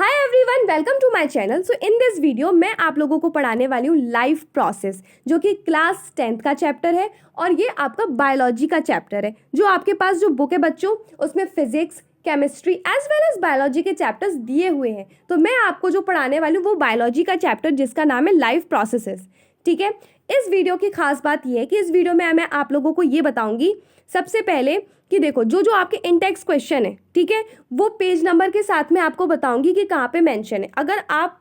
Hi everyone, welcome to my channel. So in this video मैं आप लोगों को पढ़ाने वाली हूँ लाइफ प्रोसेस, जो कि क्लास 10th का चैप्टर है और ये आपका बायोलॉजी का चैप्टर है। जो आपके पास जो बुक है बच्चों, उसमें physics, chemistry as well as biology के चैप्टर्स दिए हुए हैं। तो मैं आपको जो पढ़ाने वाली हूँ वो बायोलॉजी का चैप्टर जिसका नाम है लाइफ प्रोसेसेस। ठीक है, इस वीडियो की खास बात यह है कि इस वीडियो में मैं आप लोगों को ये बताऊंगी सबसे पहले कि देखो जो आपके इंडेक्स क्वेश्चन है, ठीक है, वो पेज नंबर के साथ में आपको बताऊंगी कि कहाँ पे मेंशन है। अगर आप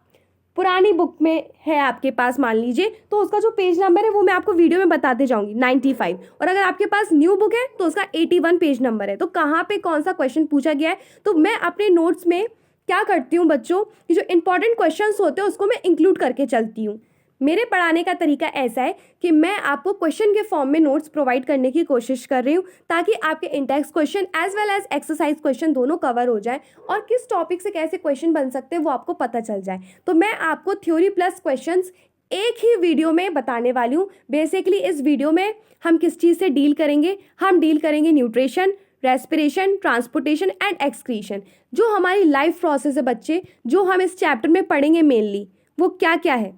पुरानी बुक में है आपके पास मान लीजिए, तो उसका जो पेज नंबर है वो मैं आपको वीडियो में बताते जाऊंगी 95। और अगर आपके पास न्यू बुक है तो उसका 81 पेज नंबर है। तो कहाँ पे कौन सा क्वेश्चन पूछा गया है, तो मैं अपने नोट्स में क्या करती हूँ बच्चों कि जो इंपॉर्टेंट क्वेश्चन होते हैं उसको मैं इंक्लूड करके चलती हूँ। मेरे पढ़ाने का तरीका ऐसा है कि मैं आपको क्वेश्चन के फॉर्म में नोट्स प्रोवाइड करने की कोशिश कर रही हूँ, ताकि आपके index question as well as exercise question दोनों कवर हो जाए और किस टॉपिक से कैसे क्वेश्चन बन सकते हैं वो आपको पता चल जाए। तो मैं आपको थ्योरी प्लस क्वेश्चंस एक ही वीडियो में बताने वाली हूँ। बेसिकली इस वीडियो में हम किस चीज़ से डील करेंगे, हम डील करेंगे nutrition, respiration, transportation and excretion. जो हमारी लाइफ प्रोसेस है बच्चे, जो हम इस चैप्टर में पढ़ेंगे मेनली वो क्या क्या है।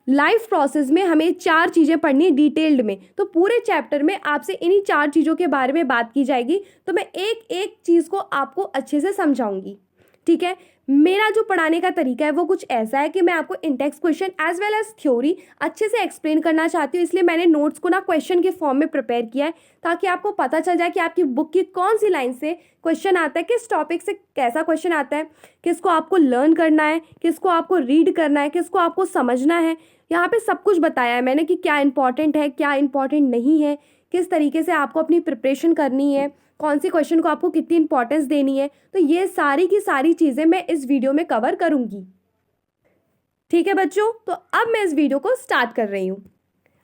लाइफ प्रोसेस में हमें 4 चीज़ें पढ़नी है डिटेल्ड में। तो पूरे चैप्टर में आपसे इन्हीं 4 चीज़ों के बारे में बात की जाएगी। तो मैं एक एक चीज़ को आपको अच्छे से समझाऊंगी। ठीक है, मेरा जो पढ़ाने का तरीका है वो कुछ ऐसा है कि मैं आपको index question as well as theory अच्छे से एक्सप्लेन करना चाहती हूँ। इसलिए मैंने नोट्स को ना क्वेश्चन के फॉर्म में प्रिपेयर किया है, ताकि आपको पता चल जाए कि आपकी बुक की कौन सी लाइन से क्वेश्चन आता है, किस टॉपिक से कैसा क्वेश्चन आता है, किसको आपको लर्न करना है, किसको आपको रीड करना है, किसको आपको समझना है। यहाँ पे सब कुछ बताया है मैंने कि क्या इंपॉर्टेंट है, क्या इंपॉर्टेंट नहीं है, किस तरीके से आपको अपनी प्रिपरेशन करनी है, कौन सी क्वेश्चन को आपको कितनी इंपॉर्टेंस देनी है। तो ये सारी की सारी चीज़ें मैं इस वीडियो में कवर करूँगी। ठीक है बच्चों, तो अब मैं इस वीडियो को स्टार्ट कर रही हूँ।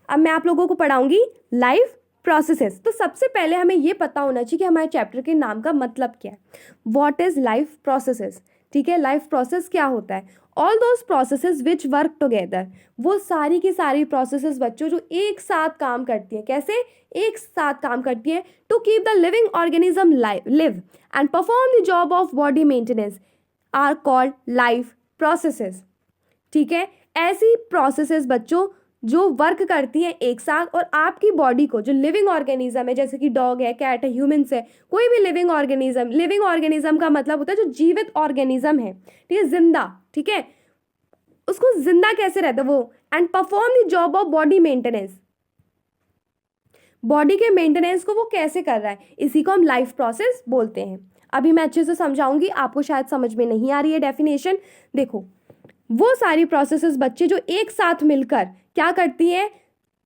अब मैं आप लोगों को पढ़ाऊँगी लाइफ प्रोसेसेस। तो सबसे पहले हमें ये पता होना चाहिए कि हमारे चैप्टर के नाम का मतलब क्या है। What is life processes. ठीक है, लाइफ प्रोसेस क्या होता है। All those processes which work together, वो सारी की सारी प्रोसेसेस बच्चों जो एक साथ काम करती हैं। कैसे एक साथ काम करती हैं, to keep the living organism live and perform the job of body maintenance are called life processes. ठीक है, ऐसी प्रोसेसेस बच्चों जो वर्क करती हैं एक साथ और आपकी बॉडी को, जो लिविंग ऑर्गेनिज्म है जैसे कि डॉग है, कैट है, ह्यूमंस है, कोई भी लिविंग ऑर्गेनिज्म का मतलब होता है जो जीवित ऑर्गेनिज्म है, ठीक है, जिंदा। ठीक है, उसको जिंदा कैसे रहता है वो, and perform the job of body maintenance, body के मेंटेनेंस को वो कैसे कर रहा है, इसी को हम लाइफ प्रोसेस बोलते हैं। अभी मैं अच्छे से समझाऊंगी, आपको शायद समझ में नहीं आ रही है डेफिनेशन। देखो, वो सारी प्रोसेसेस बच्चे जो एक साथ मिलकर क्या करती हैं,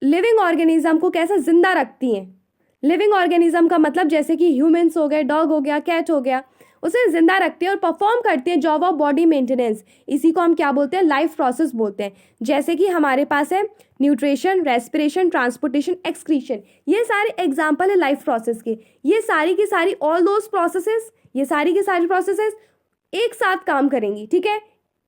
लिविंग ऑर्गेनिज्म को कैसे जिंदा रखती हैं। लिविंग ऑर्गेनिज्म का मतलब जैसे कि ह्यूमंस हो गए, डॉग हो गया, कैट हो गया, उसे जिंदा रखते हैं और परफॉर्म करते हैं जॉब ऑफ बॉडी मेंटेनेंस। इसी को हम क्या बोलते हैं, लाइफ प्रोसेस बोलते हैं। जैसे कि हमारे पास है न्यूट्रिशन, रेस्पिरेशन, ट्रांसपोर्टेशन, एक्सक्रीशन, ये सारे एग्जाम्पल है लाइफ प्रोसेस के। ये सारी की सारी ऑल दोज प्रोसेसेस, ये सारी की सारी प्रोसेसेस एक साथ काम करेंगी। ठीक है,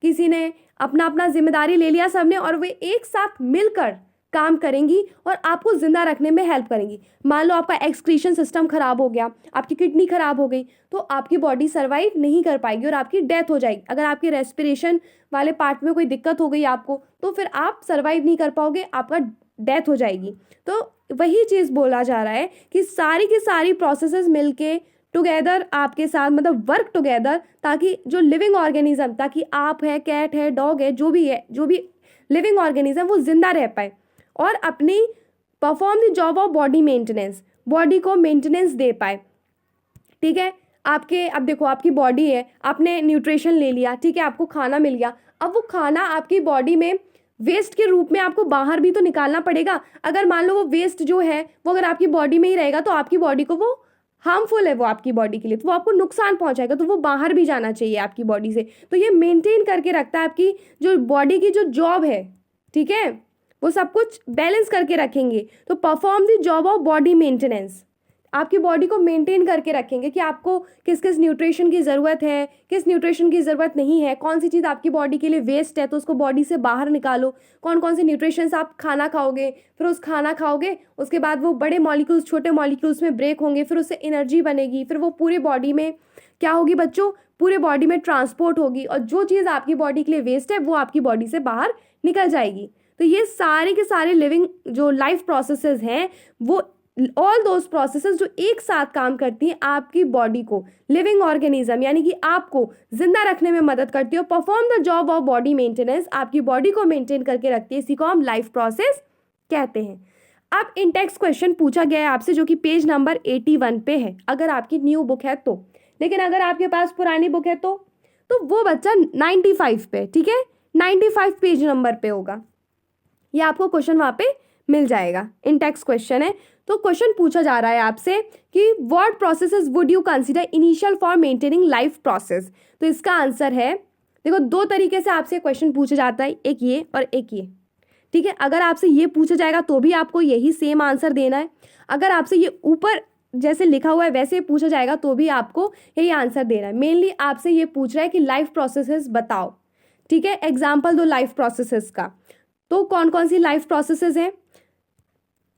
किसी ने अपना अपना जिम्मेदारी ले लिया सबने, और वे एक साथ मिलकर काम करेंगी और आपको जिंदा रखने में हेल्प करेंगी। मान लो आपका एक्सक्रीशन सिस्टम खराब हो गया, आपकी किडनी खराब हो गई, तो आपकी बॉडी सर्वाइव नहीं कर पाएगी और आपकी डेथ हो जाएगी। अगर आपके रेस्पिरेशन वाले पार्ट में कोई दिक्कत हो गई आपको, तो फिर आप सर्वाइव नहीं कर पाओगे, आपका डेथ हो जाएगी। तो वही चीज़ बोला जा रहा है कि सारी की सारी प्रोसेसेस मिलके टुगेदर आपके साथ, मतलब वर्क टुगेदर, ताकि जो लिविंग ऑर्गेनिज्म, ताकि आप है, कैट है, डॉग है, जो भी है, जो भी लिविंग ऑर्गेनिज्म, वो जिंदा रह पाए और अपनी perform the job of body maintenance, body को मेंटेनेंस दे पाए। ठीक है, आपके, अब देखो आपकी बॉडी है, आपने न्यूट्रिशन ले लिया, ठीक है, आपको खाना मिल गया, अब वो खाना आपकी बॉडी में वेस्ट के रूप में आपको बाहर भी तो निकालना पड़ेगा। अगर मान लो वो वेस्ट जो है वो अगर आपकी बॉडी में ही रहेगा तो आपकी बॉडी को वो हार्मफुल है, वो आपकी बॉडी के लिए, तो वो आपको नुकसान पहुंचाएगा, तो वो बाहर भी जाना चाहिए आपकी बॉडी से। तो ये मेंटेन करके रखता है आपकी जो बॉडी की जो जॉब है। ठीक है, वो सब कुछ बैलेंस करके रखेंगे। तो perform the job of body maintenance, आपकी बॉडी को मेंटेन करके रखेंगे कि आपको किस किस न्यूट्रिशन की ज़रूरत है, किस न्यूट्रिशन की ज़रूरत नहीं है, कौन सी चीज़ आपकी बॉडी के लिए वेस्ट है तो उसको बॉडी से बाहर निकालो, कौन कौन से न्यूट्रिशंस आप खाना खाओगे, फिर उस खाना खाओगे उसके बाद वो बड़े मॉलिक्यूल्स छोटे मॉलिक्यूल्स में ब्रेक होंगे, फिर उससे एनर्जी बनेगी, फिर वो पूरी बॉडी में क्या होगी बच्चों, पूरे बॉडी में ट्रांसपोर्ट होगी और जो चीज़ आपकी बॉडी के लिए वेस्ट है वो आपकी बॉडी से बाहर निकल जाएगी। तो ये सारे के सारे लिविंग जो लाइफ प्रोसेसेस हैं वो ऑल दोज प्रोसेसेस जो एक साथ काम करती हैं आपकी बॉडी को, लिविंग ऑर्गेनिज्म यानी कि आपको जिंदा रखने में मदद करती है, perform the job of body maintenance, आपकी बॉडी को मेंटेन करके रखती है। इसी को हम लाइफ प्रोसेस कहते हैं। अब इन टेक्स्ट क्वेश्चन पूछा गया है आपसे जो कि पेज नंबर 81 पे है, अगर आपकी न्यू बुक है तो। लेकिन अगर आपके पास पुरानी बुक है तो वो बच्चा 95 पे, ठीक है, 95 पेज नंबर पे होगा, ये आपको क्वेश्चन वहाँ पे मिल जाएगा। इन टेक्स्ट क्वेश्चन है तो क्वेश्चन पूछा जा रहा है आपसे कि what processes would you consider initial for maintaining life process. तो इसका आंसर है, देखो 2 तरीके से आपसे क्वेश्चन पूछा जाता है, एक ये और एक ये, ठीक है। अगर आपसे ये पूछा जाएगा तो भी आपको यही सेम आंसर देना है, अगर आपसे ये ऊपर जैसे लिखा हुआ है वैसे पूछा जाएगा तो भी आपको यही आंसर देना है। मेनली आपसे ये पूछ रहा है कि लाइफ प्रोसेसेस बताओ, ठीक है, एग्जाम्पल दो लाइफ प्रोसेसेस का। तो कौन कौन सी लाइफ प्रोसेसेस हैं,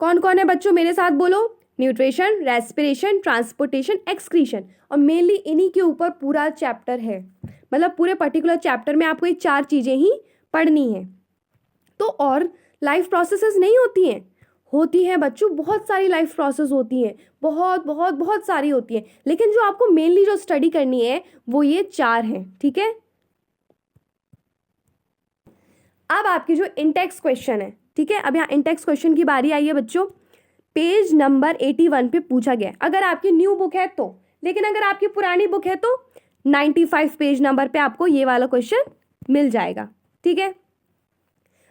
कौन कौन है बच्चों, मेरे साथ बोलो। Nutrition, respiration, transportation, excretion. और मेनली इन्हीं के ऊपर पूरा चैप्टर है, मतलब पूरे पर्टिकुलर चैप्टर में आपको ये 4 चीज़ें ही पढ़नी है। तो और लाइफ प्रोसेसेस नहीं होती हैं बच्चों, बहुत सारी लाइफ प्रोसेस होती हैं, बहुत बहुत बहुत सारी होती हैं, लेकिन जो आपको मेनली जो स्टडी करनी है वो ये 4 हैं, ठीक है। अब आपकी जो इंटेक्स क्वेश्चन है, ठीक है, अब यहाँ इंटेक्स क्वेश्चन की बारी आई है बच्चों। पेज नंबर 81 पे पूछा गया, अगर आपकी न्यू बुक है तो, लेकिन अगर आपकी पुरानी बुक है तो 95 पेज नंबर पे आपको ये वाला क्वेश्चन मिल जाएगा, ठीक है।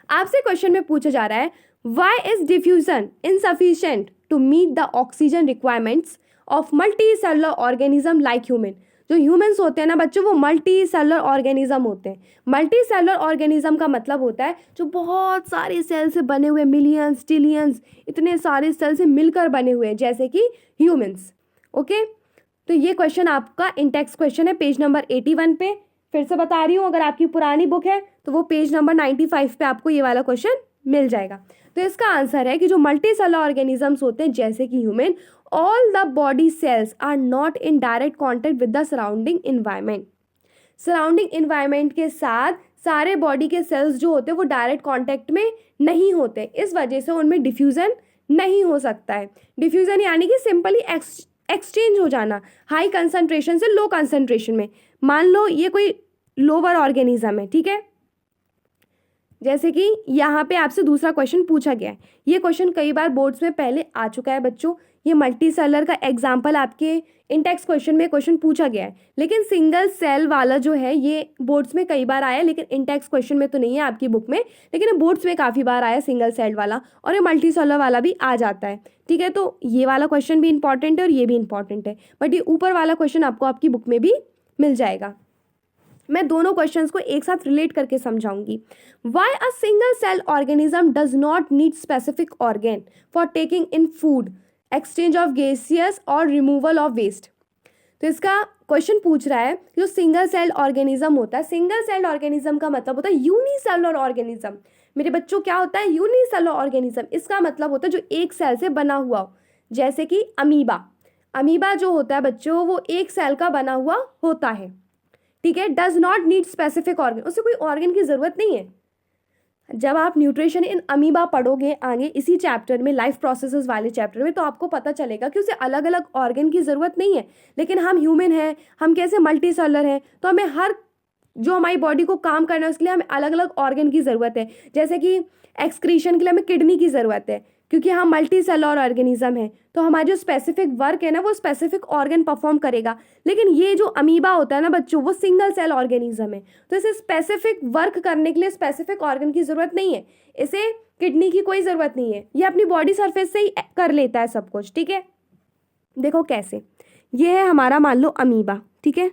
आपसे क्वेश्चन में पूछा जा रहा है why is diffusion insufficient to meet the oxygen requirements of multi cellular organism like human. जो ह्यूमंस होते हैं ना बच्चों वो मल्टी सेलुलर ऑर्गेनिज्म होते हैं। मल्टी सेलुलर ऑर्गेनिज्म का मतलब होता है जो बहुत सारे सेल से बने हुए, मिलियंस ट्रिलियंस इतने सारे सेल से मिलकर बने हुए हैं, जैसे कि ह्यूमंस, ओके। तो ये क्वेश्चन आपका इंटेक्स क्वेश्चन है पेज नंबर 81 पे। फिर से बता रही हूँ, अगर आपकी पुरानी बुक है तो वो पेज नंबर 95 पे आपको ये वाला क्वेश्चन मिल जाएगा। तो इसका आंसर है कि जो मल्टी सेलुलर ऑर्गेनिजम्स होते हैं जैसे कि human, all the body cells are not in direct contact with the surrounding environment. Surrounding environment के साथ सारे बॉडी के सेल्स जो होते हैं वो डायरेक्ट कॉन्टेक्ट में नहीं होते, इस वजह से उनमें डिफ्यूजन नहीं हो सकता है। डिफ्यूजन यानी कि सिंपली एक्सचेंज हो जाना हाई कंसंट्रेशन से लो कंसंट्रेशन में। मान लो ये कोई लोअर ऑर्गेनिज्म है, ठीक है, जैसे कि यहाँ पे आपसे दूसरा क्वेश्चन पूछा गया है। ये क्वेश्चन कई बार बोर्ड्स में पहले आ चुका है बच्चों। ये मल्टी सेलर का एग्जाम्पल आपके इंटेक्स क्वेश्चन में क्वेश्चन पूछा गया है, लेकिन सिंगल सेल वाला जो है ये बोर्ड्स में कई बार आया, लेकिन इंटेक्स क्वेश्चन में तो नहीं है आपकी बुक में, लेकिन बोर्ड्स में काफ़ी बार आया सिंगल सेल वाला, और ये मल्टी सेलर वाला भी आ जाता है, ठीक है। तो ये वाला क्वेश्चन भी इंपॉर्टेंट है और ये भी इंपॉर्टेंट है, बट ये ऊपर वाला क्वेश्चन आपको आपकी बुक में भी मिल जाएगा। मैं दोनों क्वेश्चंस को एक साथ रिलेट करके समझाऊंगी। Why a single cell organism does not need specific organ for taking in food, exchange of gaseous और रिमूवल ऑफ वेस्ट। तो इसका क्वेश्चन पूछ रहा है जो सिंगल सेल ऑर्गेनिज्म होता है, सिंगल सेल ऑर्गेनिज्म का मतलब होता है यूनिसेलुलर ऑर्गेनिज्म। मेरे बच्चों क्या होता है यूनिसेलुलर ऑर्गेनिज्म, इसका मतलब होता है जो एक सेल से बना हुआ हो, जैसे कि अमीबा। अमीबा जो होता है बच्चों वो एक सेल का बना हुआ होता है, ठीक है। Does not need specific organ, उसे कोई ऑर्गन की जरूरत नहीं है। जब आप न्यूट्रिशन इन अमीबा पढ़ोगे आगे इसी चैप्टर में, लाइफ प्रोसेसेस वाले चैप्टर में, तो आपको पता चलेगा कि उसे अलग अलग ऑर्गन की ज़रूरत नहीं है। लेकिन हम ह्यूमन हैं, हम कैसे मल्टी सेलुलर हैं, तो हमें हर जो हमारी बॉडी को काम करना है उसके लिए हमें अलग अलग ऑर्गन की ज़रूरत है। जैसे कि एक्सक्रीशन के लिए हमें किडनी की ज़रूरत है, क्योंकि हम मल्टी सेलुलर ऑर्गेनिज्म है, तो हमारा जो स्पेसिफिक वर्क है ना वो स्पेसिफिक ऑर्गन परफॉर्म करेगा। लेकिन ये जो अमीबा होता है ना बच्चों वो सिंगल सेल ऑर्गेनिज्म है, तो इसे स्पेसिफिक वर्क करने के लिए स्पेसिफिक ऑर्गन की ज़रूरत नहीं है, इसे किडनी की कोई ज़रूरत नहीं है, ये अपनी बॉडी सरफेस से ही कर लेता है सब कुछ, ठीक है। देखो कैसे, ये है हमारा मान लो अमीबा, ठीक है,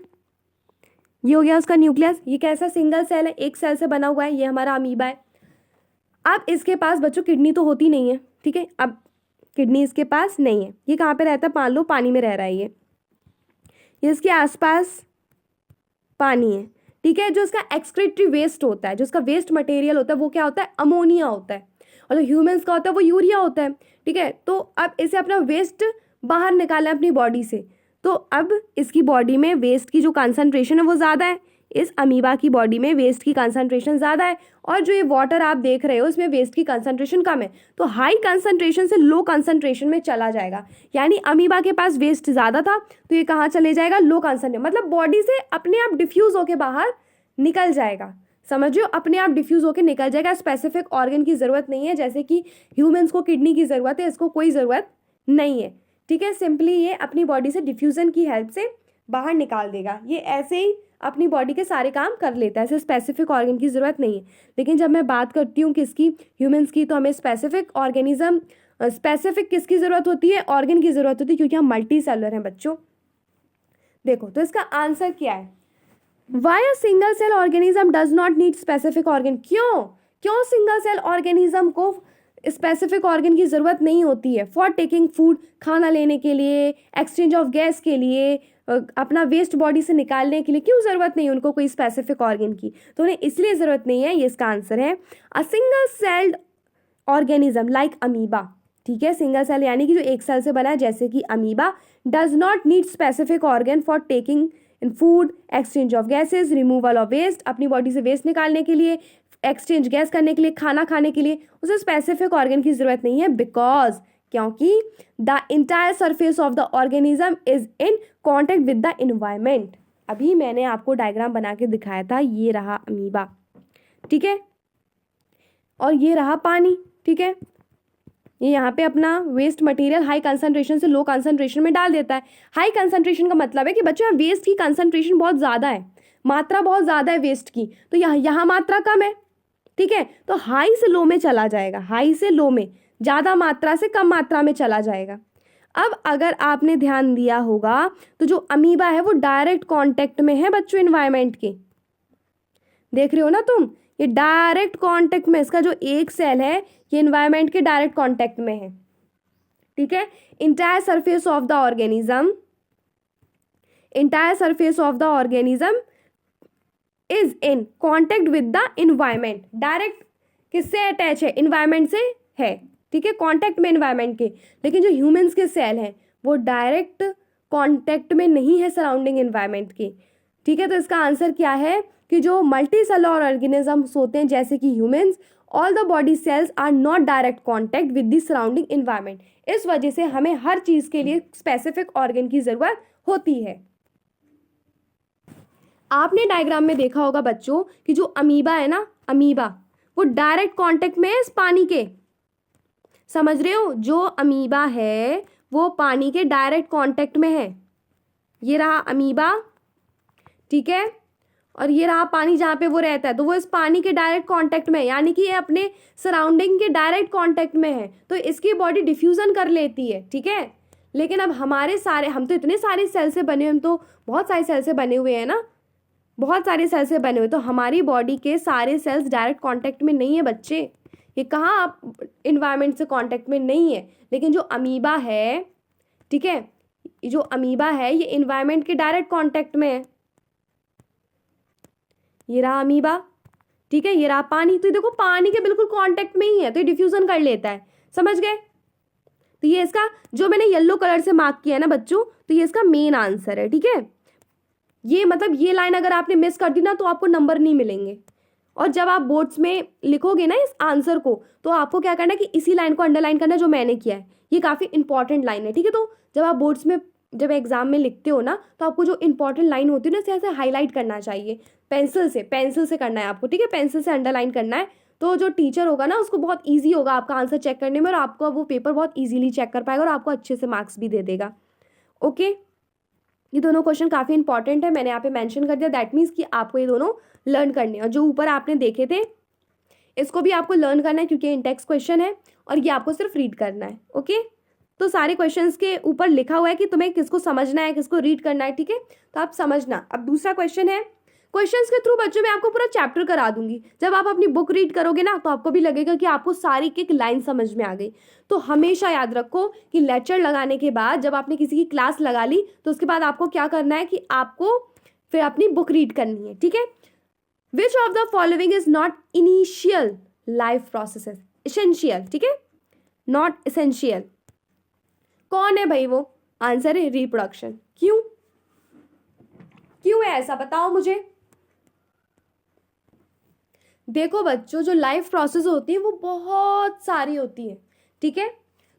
ये हो गया उसका न्यूक्लियस, ये कैसा सिंगल सेल है, एक सेल से बना हुआ है, ये हमारा अमीबा है। अब इसके पास बच्चों किडनी तो होती नहीं है, ठीक है, अब किडनी इसके पास नहीं है, ये कहाँ पे रहता है, मान लो पानी में रह रहा है, ये इसके आसपास पानी है, ठीक है। जो इसका एक्सक्रीटरी वेस्ट होता है, जो इसका वेस्ट मटेरियल होता है वो क्या होता है, अमोनिया होता है, और जो ह्यूमंस का होता है वो यूरिया होता है, ठीक है। तो अब इसे अपना वेस्ट बाहर निकालना है अपनी बॉडी से, तो अब इसकी बॉडी में वेस्ट की जो कंसंट्रेशन है वो ज़्यादा है, इस अमीबा की बॉडी में वेस्ट की कंसंट्रेशन ज़्यादा है, और जो ये वाटर आप देख रहे हो इसमें वेस्ट की कंसंट्रेशन कम है। तो हाई कंसंट्रेशन से लो कंसंट्रेशन में चला जाएगा, यानी अमीबा के पास वेस्ट ज़्यादा था तो ये कहाँ चले जाएगा, लो कंसंट्रेशन, मतलब बॉडी से अपने आप डिफ्यूज़ होके बाहर निकल जाएगा। समझियो, अपने आप डिफ्यूज़ होके निकल जाएगा। स्पेसिफिक ऑर्गन की ज़रूरत नहीं है, जैसे कि ह्यूमंस को किडनी की ज़रूरत है, इसको कोई ज़रूरत नहीं है। ठीक है, सिंपली ये अपनी बॉडी से डिफ्यूज़न की हेल्प से बाहर निकाल देगा। ये ऐसे ही अपनी बॉडी के सारे काम कर लेता है, ऐसे स्पेसिफिक ऑर्गन की ज़रूरत नहीं है। लेकिन जब मैं बात करती हूँ किसकी, ह्यूमंस की, तो हमें स्पेसिफिक ऑर्गेनिज्म, स्पेसिफिक किसकी ज़रूरत होती है, ऑर्गन की ज़रूरत होती है, क्योंकि हम मल्टी सेलुलर हैं बच्चों। देखो तो इसका आंसर क्या है, why a single cell organism does not need specific organ. क्यों सिंगल सेल ऑर्गेनिज्म को स्पेसिफिक ऑर्गन की ज़रूरत नहीं होती है, फॉर टेकिंग फूड, खाना लेने के लिए, एक्सचेंज ऑफ गैस के लिए, अपना वेस्ट बॉडी से निकालने के लिए, क्यों ज़रूरत नहीं है उनको कोई स्पेसिफिक ऑर्गन की, तो उन्हें इसलिए ज़रूरत नहीं है। ये इसका आंसर है, a single celled organism like amoeba. ठीक है, सिंगल सेल यानी कि जो एक सेल से बना है, जैसे कि amoeba, does not need specific organ for taking in food, exchange of gases, removal of waste, अपनी बॉडी से वेस्ट निकालने के लिए, एक्सचेंज गैस करने के लिए, खाना खाने के लिए, उसे स्पेसिफिक ऑर्गन की ज़रूरत नहीं है, बिकॉज, क्योंकि the entire surface of the organism is in contact with the environment. अभी मैंने आपको डायग्राम बना के दिखाया था, ये रहा अमीबा, ठीक है, और ये रहा पानी। ठीक है, ये यहाँ पे अपना वेस्ट मटेरियल हाई कंसंट्रेशन से लो कंसंट्रेशन में डाल देता है। हाई कंसंट्रेशन का मतलब है कि बच्चों वेस्ट की कंसंट्रेशन बहुत ज़्यादा है, मात्रा बहुत ज़्यादा है वेस्ट की, तो यहाँ मात्रा कम है। ठीक है, तो हाई से लो में चला जाएगा, हाई से लो में, ज़्यादा मात्रा से कम मात्रा में चला जाएगा। अब अगर आपने ध्यान दिया होगा तो जो अमीबा है वो डायरेक्ट कांटेक्ट में है बच्चों एनवायरनमेंट के, देख रहे हो ना तुम, ये डायरेक्ट कांटेक्ट में, इसका जो एक सेल है ये एनवायरनमेंट के डायरेक्ट कांटेक्ट में है। ठीक है, entire surface of the organism, entire surface of the organism is in contact with the environment, direct किससे अटैच है, इन्वायरमेंट से है। ठीक है, कांटेक्ट में इन्वायरमेंट के। लेकिन जो ह्यूमंस के सेल हैं वो डायरेक्ट कांटेक्ट में नहीं है सराउंडिंग इन्वायरमेंट के। ठीक है, तो इसका आंसर क्या है कि जो मल्टी सेलुलर ऑर्गेनिजम्स होते हैं जैसे कि humans, all the body cells are not direct contact with the surrounding environment. इस वजह से हमें हर चीज़ के लिए स्पेसिफिक ऑर्गन की ज़रूरत होती है। आपने डायग्राम में देखा होगा बच्चों कि जो अमीबा है ना, अमीबा वो डायरेक्ट कांटेक्ट में है इस पानी के, समझ रहे हो, जो अमीबा है वो पानी के डायरेक्ट कांटेक्ट में है। ये रहा अमीबा, ठीक है, और ये रहा पानी जहाँ पे वो रहता है, तो वो इस पानी के डायरेक्ट कांटेक्ट में है, यानी कि ये अपने सराउंडिंग के डायरेक्ट कांटेक्ट में है, तो इसकी बॉडी डिफ्यूजन कर लेती है। ठीक है, लेकिन अब हमारे सारे, हम तो इतने सारे सेल से बने हुए, हम तो बहुत सारे सेल से बने हुए हैं ना, बहुत सारे सेल से बने हुए, तो हमारी बॉडी के सारे सेल्स डायरेक्ट कांटेक्ट में नहीं है बच्चे, ये कहाँ आप इन्वायरमेंट से कांटेक्ट में नहीं है। लेकिन जो अमीबा है, ठीक है, जो अमीबा है ये इन्वायरमेंट के डायरेक्ट कांटेक्ट में है। ये रहा अमीबा, ठीक है, ये रहा पानी, तो देखो पानी के बिल्कुल कांटेक्ट में ही है, तो ये डिफ्यूजन कर लेता है, समझ गए। तो ये इसका जो मैंने येलो कलर से मार्क किया है ना बच्चों, तो ये इसका मेन आंसर है। ठीक है, ये मतलब ये लाइन अगर आपने मिस कर दी ना तो आपको नंबर नहीं मिलेंगे, और जब आप बोर्ड्स में लिखोगे ना इस आंसर को तो आपको क्या करना है कि इसी लाइन को अंडरलाइन करना जो मैंने किया है, ये काफ़ी इंपॉर्टेंट लाइन है। ठीक है, तो जब आप बोर्ड्स में, जब एग्जाम में लिखते हो ना, तो आपको जो इंपॉर्टेंट लाइन होती है ना, इसे ऐसे हाईलाइट करना चाहिए, पेंसिल से करना है आपको। ठीक है, पेंसिल से अंडरलाइन करना है, तो जो टीचर होगा ना उसको बहुत ईजी होगा आपका आंसर चेक करने में, और आपको वो पेपर बहुत ईजिली चेक कर पाएगा और आपको अच्छे से मार्क्स भी दे देगा। ओके, ये दोनों क्वेश्चन काफ़ी इंपॉर्टेंट है, मैंने यहाँ पे मेंशन कर दिया, दैट मीन्स कि आपको ये दोनों लर्न करने, और जो ऊपर आपने देखे थे इसको भी आपको लर्न करना है, क्योंकि इंटेक्स क्वेश्चन है और ये आपको सिर्फ रीड करना है। ओके, तो सारे क्वेश्चंस के ऊपर लिखा हुआ है कि तुम्हें किसको समझना है, किसको रीड करना है। ठीक है, तो आप समझना। अब दूसरा क्वेश्चन है, क्वेश्चंस के थ्रू बच्चों मैं आपको पूरा चैप्टर करा दूंगी, जब आप अपनी बुक रीड करोगे ना तो आपको भी लगेगा कि आपको सारी एक लाइन समझ में आ गई। तो हमेशा याद रखो कि लेक्चर लगाने के बाद जब आपने किसी की क्लास लगा ली तो उसके बाद आपको क्या करना है कि आपको फिर अपनी बुक रीड करनी है। ठीक है, which of the following is not initial life processes, essential, ठीक है, नॉट इसेंशियल, कौन है भाई वो, आंसर है रिप्रोडक्शन। क्यों क्यों है ऐसा, बताओ मुझे। देखो बच्चों, जो लाइफ प्रोसेस होती है वो बहुत सारी होती है, ठीक है।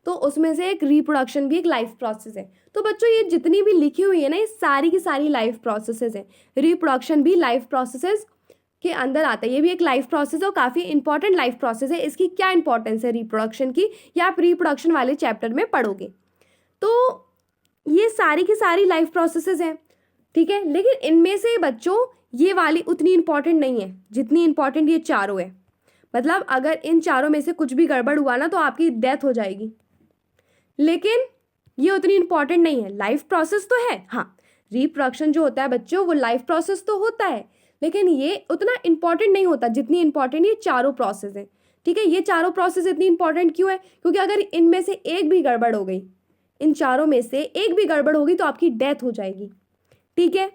तो उसमें से एक रिप्रोडक्शन भी एक लाइफ प्रोसेस है। तो बच्चों ये जितनी भी लिखी हुई है ना, ये सारी की सारी लाइफ प्रोसेसेस है। रिप्रोडक्शन भी लाइफ प्रोसेसेस के अंदर आता है, ये भी एक लाइफ प्रोसेस है और काफ़ी इंपॉर्टेंट लाइफ प्रोसेस है। इसकी क्या इंपॉर्टेंस है रिप्रोडक्शन की, ये आप रिप्रोडक्शन वाले चैप्टर में पढ़ोगे। तो ये सारी की सारी लाइफ प्रोसेसेस हैं, ठीक है। लेकिन इनमें से बच्चों ये वाली उतनी इंपॉर्टेंट नहीं है जितनी इंपॉर्टेंट ये चारों है। मतलब अगर इन चारों में से कुछ भी गड़बड़ हुआ ना तो आपकी डेथ हो जाएगी। लेकिन ये उतनी इंपॉर्टेंट नहीं है। लाइफ प्रोसेस तो है, हाँ, रिप्रोडक्शन जो होता है बच्चों वो लाइफ प्रोसेस तो होता है, लेकिन ये उतना इंपॉर्टेंट नहीं होता जितनी इंपॉर्टेंट ये चारों प्रोसेस है, ठीक है। ये चारों प्रोसेस इतनी इंपॉर्टेंट क्यों है, क्योंकि अगर इनमें से एक भी गड़बड़ हो गई, इन चारों में से एक भी गड़बड़ होगी तो आपकी डेथ हो जाएगी, ठीक है।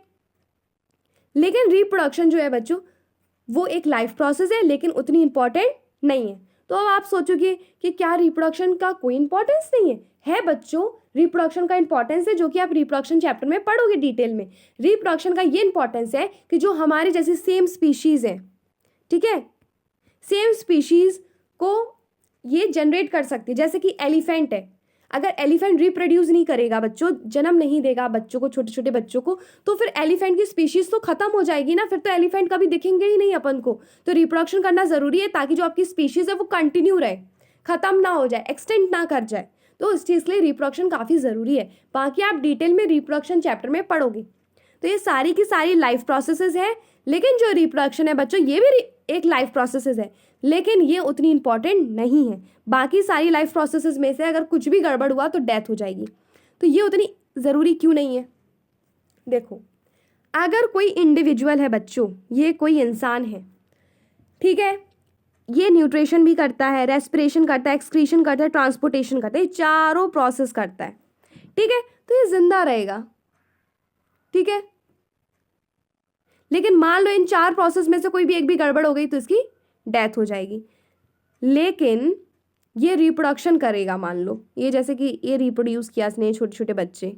लेकिन रिप्रोडक्शन जो है बच्चों वो एक लाइफ प्रोसेस है, लेकिन उतनी इंपॉर्टेंट नहीं है। तो अब आप सोचोगे कि क्या रिप्रोडक्शन का कोई इंपॉर्टेंस नहीं है बच्चों, रिप्रोडक्शन का इंपॉर्टेंस है, जो कि आप रिप्रोडक्शन चैप्टर में पढ़ोगे डिटेल में। रिप्रोडक्शन का ये इंपॉर्टेंस है कि जो हमारे जैसे सेम स्पीशीज है, ठीक है, सेम स्पीशीज को ये जनरेट कर सकती है। जैसे कि एलिफेंट है, अगर एलिफेंट रिप्रोड्यूस नहीं करेगा बच्चों, जन्म नहीं देगा बच्चों को, छोटे छोटे बच्चों को, तो फिर एलिफेंट की स्पीशीज तो खत्म हो जाएगी ना, फिर तो एलिफेंट कभी दिखेंगे ही नहीं अपन को। तो रिप्रोडक्शन करना जरूरी है ताकि जो आपकी स्पीशीज है वो कंटिन्यू रहे, खत्म ना हो जाए, एक्सटेंड ना कर जाए। तो इस चीज़ के लिए रिप्रोडक्शन काफ़ी ज़रूरी है। बाकी आप डिटेल में रिप्रोडक्शन चैप्टर में पढ़ोगे। तो ये सारी की सारी लाइफ प्रोसेसेस है, लेकिन जो रिप्रोडक्शन है बच्चों ये भी एक लाइफ प्रोसेसेस है, लेकिन ये उतनी इंपॉर्टेंट नहीं है। बाकी सारी लाइफ प्रोसेसेस में से अगर कुछ भी गड़बड़ हुआ तो डेथ हो जाएगी। तो ये उतनी ज़रूरी क्यों नहीं है। देखो, अगर कोई इंडिविजुअल है बच्चों, ये कोई इंसान है, ठीक है, ये न्यूट्रिशन भी करता है, रेस्पिरेशन करता है, एक्सक्रीशन करता है, ट्रांसपोर्टेशन करता है, ये चारों प्रोसेस करता है, ठीक है। तो ये जिंदा रहेगा, ठीक है। लेकिन मान लो इन चार प्रोसेस में से कोई भी एक भी गड़बड़ हो गई तो इसकी डेथ हो जाएगी। लेकिन ये रिप्रोडक्शन करेगा, मान लो ये जैसे कि ये रिप्रोड्यूस किया इसने छोटे छोटे बच्चे,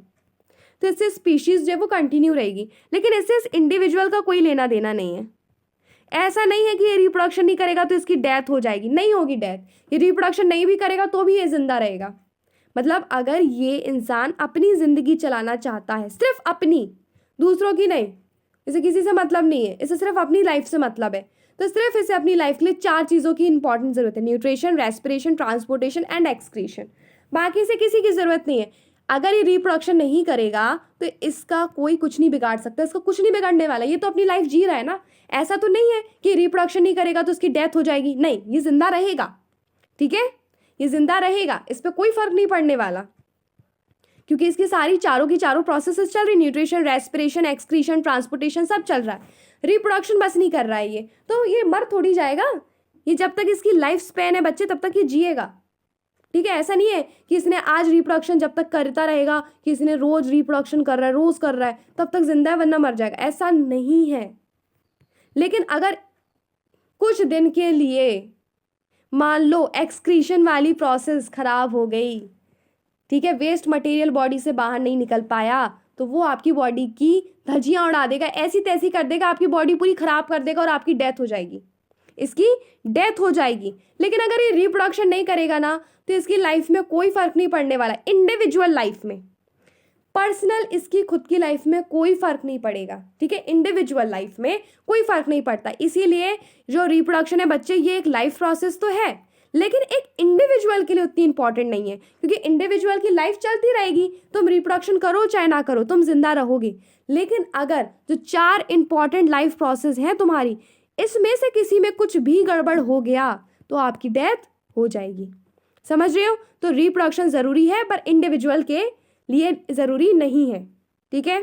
तो इससे स्पीशीज जो है वो कंटिन्यू रहेगी, लेकिन इससे इस इंडिविजुअल का कोई लेना देना नहीं है। ऐसा नहीं है कि ये रिप्रोडक्शन नहीं करेगा तो इसकी डेथ हो जाएगी, नहीं होगी डेथ। ये रिप्रोडक्शन नहीं भी करेगा तो भी ये जिंदा रहेगा। मतलब अगर ये इंसान अपनी जिंदगी चलाना चाहता है, सिर्फ अपनी, दूसरों की नहीं, इसे किसी से मतलब नहीं है, इसे सिर्फ अपनी लाइफ से मतलब है, तो सिर्फ इसे अपनी लाइफ के लिए चार चीज़ों की इंपॉर्टेंट जरूरत है, nutrition, respiration, transportation and excretion. बाकी से किसी की जरूरत नहीं है। अगर ये रिप्रोडक्शन नहीं करेगा तो इसका कोई कुछ नहीं बिगाड़ सकता, इसका कुछ नहीं बिगाड़ने वाला, ये तो अपनी लाइफ जी रहा है ना। ऐसा तो नहीं है कि रिप्रोडक्शन नहीं करेगा तो उसकी डेथ हो जाएगी, नहीं, ये जिंदा रहेगा, ठीक है, ये जिंदा रहेगा, इस पर कोई फर्क नहीं पड़ने वाला, क्योंकि इसकी सारी चारों की चारों प्रोसेसेस चल रही, न्यूट्रिशन, रेस्पिरेशन, एक्सक्रीशन, ट्रांसपोर्टेशन सब चल रहा है। रिप्रोडक्शन बस नहीं कर रहा है ये, तो ये मर थोड़ी जाएगा। ये जब तक इसकी लाइफ स्पैन है बच्चे तब तक ये जिएगा, ठीक है। ऐसा नहीं है कि इसने आज रिप्रोडक्शन जब तक करता रहेगा, कि इसने रोज रिप्रोडक्शन कर रहा है, रोज कर रहा है, तब तक जिंदा है वरना मर जाएगा, ऐसा नहीं है। लेकिन अगर कुछ दिन के लिए मान लो एक्सक्रीशन वाली प्रोसेस खराब हो गई, ठीक है, वेस्ट मटेरियल बॉडी से बाहर नहीं निकल पाया, तो वो आपकी बॉडी की धज्जियां उड़ा देगा, ऐसी तैसी कर देगा, आपकी बॉडी पूरी खराब कर देगा और आपकी डेथ हो जाएगी, इसकी डेथ हो जाएगी। लेकिन अगर ये रिप्रोडक्शन नहीं करेगा ना तो इसकी लाइफ में कोई फर्क नहीं पड़ने वाला, इंडिविजुअल लाइफ में, पर्सनल इसकी खुद की लाइफ में कोई फर्क नहीं पड़ेगा, ठीक है, इंडिविजुअल लाइफ में कोई फर्क नहीं पड़ता। इसीलिए जो रिप्रोडक्शन है बच्चे ये एक लाइफ प्रोसेस तो है, लेकिन एक इंडिविजुअल के लिए उतनी इंपॉर्टेंट नहीं है, क्योंकि इंडिविजुअल की लाइफ चलती रहेगी, तुम रिप्रोडक्शन करो चाहे ना करो तुम जिंदा रहोगे। लेकिन अगर जो चार इंपॉर्टेंट लाइफ प्रोसेस हैं तुम्हारी, इसमें से किसी में कुछ भी गड़बड़ हो गया तो आपकी डेथ हो जाएगी। समझ रहे हो। तो रिप्रोडक्शन जरूरी है पर इंडिविजुअल के लिए जरूरी नहीं है, ठीक है।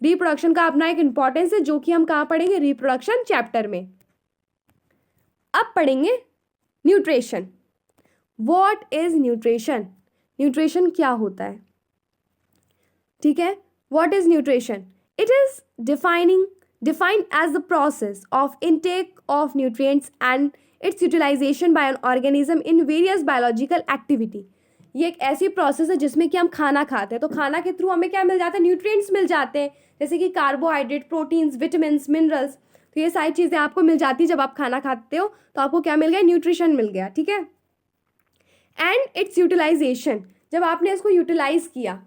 रिप्रोडक्शन का अपना एक इंपॉर्टेंस है जो कि हम कहाँ पढ़ेंगे, रिप्रोडक्शन चैप्टर में। अब पढ़ेंगे nutrition. What is nutrition, nutrition क्या होता है, ठीक है। What is nutrition, it is defined as the process of intake of nutrients and its utilization by an organism in various biological activity। ये एक ऐसी प्रोसेस है जिसमें कि हम खाना खाते हैं, तो खाना के थ्रू हमें क्या मिल जाता है, न्यूट्रिएंट्स मिल जाते हैं, जैसे कि कार्बोहाइड्रेट, प्रोटीन्स, विटामिन, मिनरल्स। तो ये सारी चीज़ें आपको मिल जाती है जब आप खाना खाते हो, तो आपको क्या मिल गया, न्यूट्रिशन मिल गया, ठीक है। एंड इट्स यूटिलाइजेशन, जब आपने इसको यूटिलाइज किया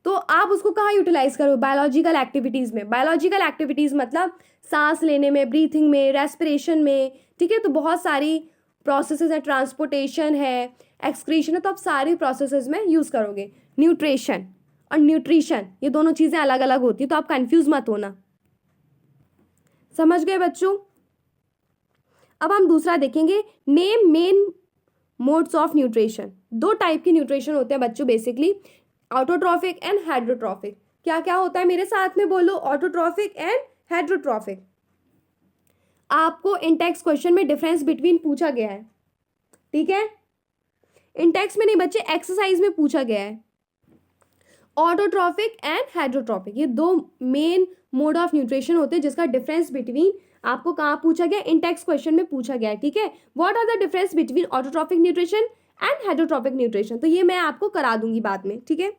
तो आप उसको कहाँ यूटिलाइज करो, बायोलॉजिकल एक्टिविटीज़ में। बायोलॉजिकल एक्टिविटीज़ मतलब सांस लेने में, ब्रीथिंग में, रेस्पिरेशन में, ठीक है। तो बहुत सारी प्रोसेसेस है, ट्रांसपोर्टेशन है, एक्सक्रीशन है, तो आप सारी प्रोसेसेस में यूज़ करोगे। न्यूट्रिशन और न्यूट्रिशन ये दोनों चीज़ें अलग अलग होती है, तो आप कंफ्यूज मत होना। समझ गए बच्चों। अब हम दूसरा देखेंगे, name main modes of nutrition. दो टाइप के न्यूट्रिशन होते हैं बच्चों बेसिकली, ऑटोट्रॉफिक एंड हेड्रोट्रॉफिक। क्या क्या होता है मेरे साथ में बोलो, ऑटोट्रॉफिक एंड हेड्रोट्रॉफिक। आपको इंटेक्स क्वेश्चन में डिफरेंस बिटवीन पूछा गया है, ठीक है। इंटेक्स में नहीं बच्चे, एक्सरसाइज में पूछा गया है। ऑटोट्रॉफिक एंड हेड्रोट्रॉफिक ये दो मेन मोड ऑफ न्यूट्रिशन होते हैं जिसका डिफरेंस बिटवीन आपको कहाँ पूछा गया, इंटेक्स क्वेश्चन में पूछा गया है, ठीक है। What are the difference between autotrophic nutrition and heterotrophic nutrition, तो ये मैं आपको करा दूंगी बाद में, ठीक है।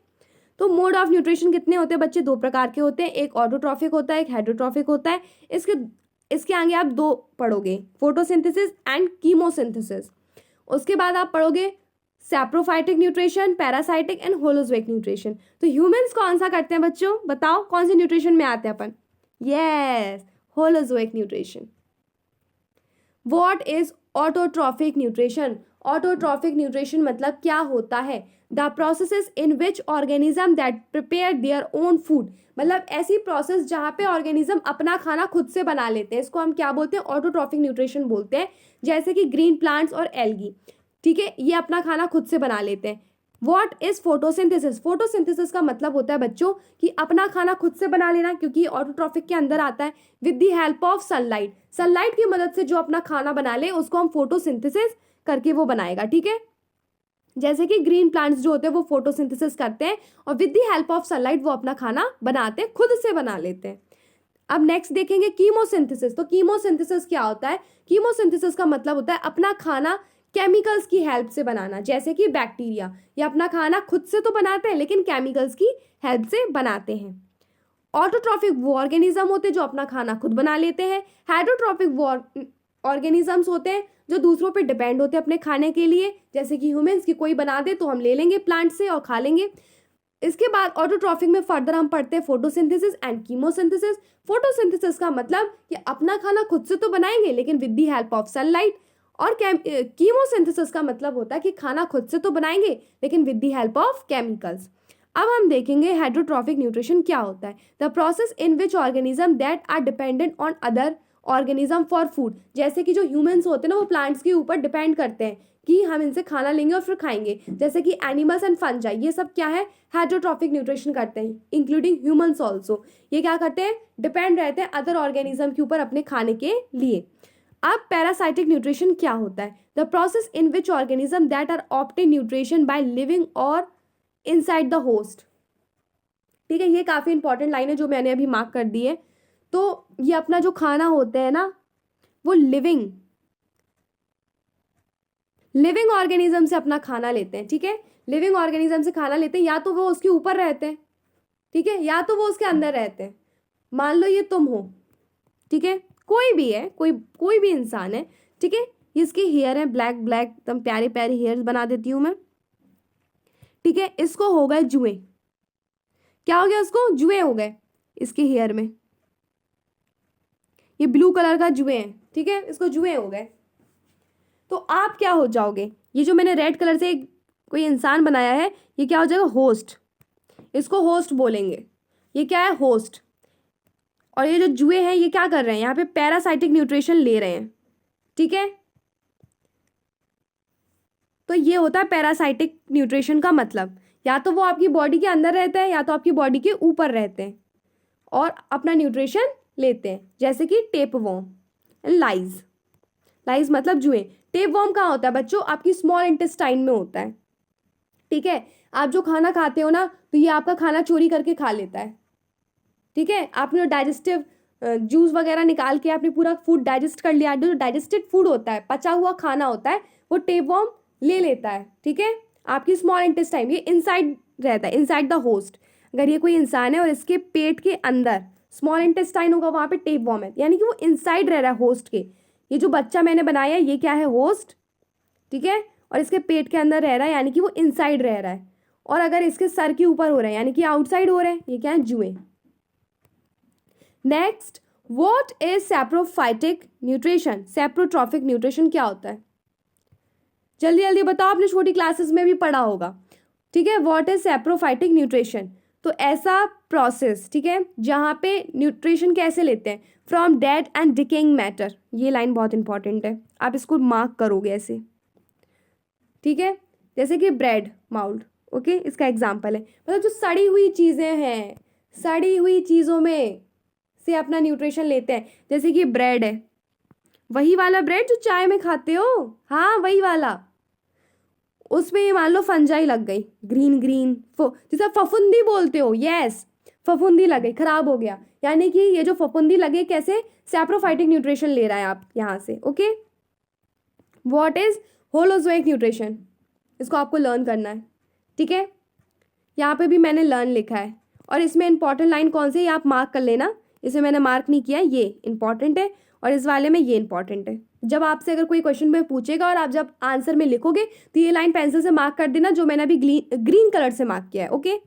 तो मोड ऑफ न्यूट्रिशन कितने होते हैं बच्चे, दो प्रकार के होते हैं, एक ऑटोट्रॉफिक होता है, एक हेड्रोट्रॉफिक होता है। इसके आगे आप दो पढ़ोगे, फोटोसिंथेसिस एंड कीमोसिंथेसिस। उसके बाद आप पढ़ोगे saprophytic nutrition, parasitic and holozoic nutrition. तो ह्यूमंस कौन सा करते हैं बच्चों, बताओ कौन से न्यूट्रिशन में आते हैं अपन, yes holozoic nutrition. What is autotrophic nutrition, autotrophic nutrition मतलब क्या होता है, the processes in which organism that prepare their own food, मतलब ऐसी प्रोसेस जहाँ पे ऑर्गेनिज्म अपना खाना खुद से बना लेते हैं, इसको हम क्या बोलते हैं, ऑटोट्रॉफिक न्यूट्रिशन बोलते हैं। जैसे कि ग्रीन प्लांट्स और एल्गी, ठीक है, ये अपना खाना खुद से बना लेते हैं। व्हाट इज फोटोसिंथेसिस, फोटोसिंथेसिस का मतलब होता है बच्चों कि अपना खाना खुद से बना लेना, क्योंकि ऑटोट्रॉफिक के अंदर आता है। With the help of sunlight, sunlight की मदद से जो अपना खाना बना ले उसको हम फोटोसिंथेसिस करके वो बनाएगा, ठीक है। जैसे कि ग्रीन प्लांट्स जो होते हैं वो फोटोसिंथेसिस करते हैं और with the help of sunlight वो अपना खाना बनाते हैं, खुद से बना लेते हैं। अब नेक्स्ट देखेंगे कीमोसिंथेसिस। तो कीमोसिंथेसिस क्या होता है, कीमोसिंथेसिस का मतलब होता है अपना खाना केमिकल्स की हेल्प से बनाना। जैसे कि बैक्टीरिया, ये अपना खाना खुद से तो बनाते हैं लेकिन केमिकल्स की हेल्प से बनाते हैं। ऑटोट्रॉफिक वो ऑर्गेनिज्म होते हैं जो अपना खाना खुद बना लेते हैं। हेड्रोट्रॉफिक वो ऑर्गेनिजम्स होते हैं जो दूसरों पे डिपेंड होते हैं अपने खाने के लिए, जैसे कि ह्यूमंस की कोई बना दे तो हम ले लेंगे प्लांट से और खा लेंगे। इसके बाद ऑटोट्रॉफिक में फर्दर हम पढ़ते हैं फोटोसिंथेसिस एंड कीमोसिंथेसिस। फोटोसिंथेसिस का मतलब कि अपना खाना खुद से तो बनाएंगे लेकिन with the help of sunlight, और कीमोसिंथेसिस का मतलब होता है कि खाना खुद से तो बनाएंगे लेकिन with the help of chemicals. अब हम देखेंगे हेड्रोट्रॉफिक न्यूट्रिशन क्या होता है, the process in which organism that are dependent on other organism for food. जैसे कि जो ह्यूमंस होते हैं ना वो प्लांट्स के ऊपर डिपेंड करते हैं कि हम इनसे खाना लेंगे और फिर खाएंगे, जैसे कि एनिमल्स एंड फंजाई, ये सब क्या है, हेड्रोट्रॉफिक न्यूट्रिशन करते हैं, इंक्लूडिंग ह्यूमंस ऑल्सो। ये क्या करते हैं, डिपेंड रहते हैं अदर ऑर्गेनिज्म के ऊपर अपने खाने के लिए। अब पैरासाइटिक न्यूट्रिशन क्या होता है, the process in which organism that are obtain nutrition by living और इनसाइड द होस्ट। ठीक है, ये काफ़ी इंपॉर्टेंट लाइन है जो मैंने अभी मार्क कर दी है। तो ये अपना जो खाना होता है ना वो लिविंग ऑर्गेनिज्म से अपना खाना लेते हैं, ठीक है। लिविंग ऑर्गेनिज्म से खाना लेते हैं, या तो वो उसके ऊपर रहते हैं, ठीक है, या तो वो उसके अंदर रहते हैं। मान लो ये तुम हो, ठीक है, कोई भी है, कोई भी इंसान है, ठीक है, इसके हेयर है ब्लैक ब्लैक एकदम प्यारे प्यारे हेयर बना देती हूँ मैं, ठीक है। इसको हो गए जुए, क्या हो गया, उसको जुए हो गए इसके हेयर में, ये ब्लू कलर का जुए हैं, ठीक है, इसको जुए हो गए। तो आप क्या हो जाओगे, ये जो मैंने रेड कलर से कोई इंसान बनाया है ये क्या हो जाएगा, होस्ट, इसको होस्ट बोलेंगे। ये क्या है, होस्ट। और ये जो जुए हैं ये क्या कर रहे हैं, यहाँ पे पैरासाइटिक न्यूट्रिशन ले रहे हैं, ठीक है। तो ये होता है पैरासाइटिक न्यूट्रिशन का मतलब, या तो वो आपकी बॉडी के अंदर रहते हैं या तो आपकी बॉडी के ऊपर रहते हैं और अपना न्यूट्रिशन लेते हैं, जैसे कि टेपवॉर्म, लाइज मतलब जुए। टेपवॉर्म कहाँ होता है बच्चों, आपकी स्मॉल इंटेस्टाइन में होता है, ठीक है। आप जो खाना खाते हो ना तो ये आपका खाना चोरी करके खा लेता है, ठीक है। आपने डाइजेस्टिव जूस वगैरह निकाल के आपने पूरा फूड डाइजेस्ट कर लिया, जो डाइजेस्टेड फूड होता है, पचा हुआ खाना होता है, वो टेपवॉर्म ले लेता है, ठीक है। आपकी स्मॉल इंटेस्टाइन ये इनसाइड रहता है, इनसाइड द होस्ट। अगर ये कोई इंसान है और इसके पेट के अंदर स्मॉल इंटेस्टाइन होगा, वहाँ पे टेपवर्म है, यानी कि वो इनसाइड रह रहा है होस्ट के। ये जो बच्चा मैंने बनाया है ये क्या है, होस्ट, ठीक है, और इसके पेट के अंदर रह रहा है यानी कि वो इनसाइड रह रहा है। और अगर इसके सर के ऊपर हो रहा है यानी कि आउटसाइड हो रहा है, ये क्या है, जुए। Next, what is saprophytic nutrition? Saprotrophic nutrition क्या होता है? जल्दी जल्दी बताओ, आपने छोटी क्लासेस में भी पढ़ा होगा, ठीक है। What is saprophytic nutrition? तो ऐसा प्रोसेस, ठीक है, जहाँ पे न्यूट्रिशन कैसे लेते हैं, from dead and decaying matter. ये लाइन बहुत इंपॉर्टेंट है, आप इसको मार्क करोगे ऐसे, ठीक है। जैसे कि ब्रेड माउल्ड, ओके, इसका एग्जाम्पल है। मतलब जो सड़ी हुई चीज़ें हैं, सड़ी हुई चीज़ों में से अपना न्यूट्रिशन लेते हैं। जैसे कि ब्रेड है, वही वाला ब्रेड जो चाय में खाते हो, हाँ वही वाला, उसमें ये मान लो फंजाई लग गई, ग्रीन ग्रीन जिसे फफूंदी बोलते हो, यस, फफूंदी लग गई, खराब हो गया, यानी कि ये जो फफूंदी लगे कैसे, सैप्रोफाइटिक न्यूट्रिशन ले रहा है आप यहाँ से, okay. What is holozoic nutrition? इसको आपको लर्न करना है, ठीक है। यहाँ पे भी मैंने लर्न लिखा है, और इसमें इंपॉर्टेंट लाइन कौन सी है आप मार्क कर लेना। इसे मैंने मार्क नहीं किया, ये इंपॉर्टेंट है, और इस वाले में ये इंपॉर्टेंट है। जब आपसे अगर कोई क्वेश्चन में पूछेगा और आप जब आंसर में लिखोगे तो ये लाइन पेंसिल से मार्क कर देना, जो मैंने अभी ग्रीन कलर से मार्क किया है, okay.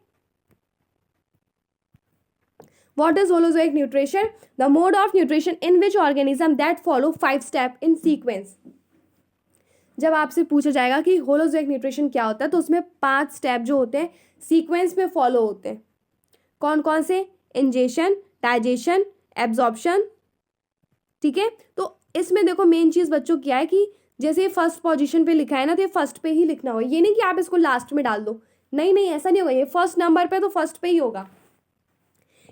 What is holozoic nutrition? The mode of nutrition in which organism that follow 5 steps in sequence. जब आपसे पूछा जाएगा कि होलोजोइक न्यूट्रिशन क्या होता है, तो उसमें 5 स्टेप जो होते हैं सीक्वेंस में फॉलो होते हैं। कौन कौन से? इंजेशन, डाइजेशन, एब्जॉर्प्शन, ठीक है। तो इसमें देखो मेन चीज़ बच्चों क्या है कि जैसे फर्स्ट पोजीशन पे लिखा है ना, तो ये फर्स्ट पे ही लिखना होगा। ये नहीं कि आप इसको लास्ट में डाल दो, नहीं नहीं, ऐसा नहीं होगा। ये फर्स्ट नंबर पे तो फर्स्ट पे ही होगा,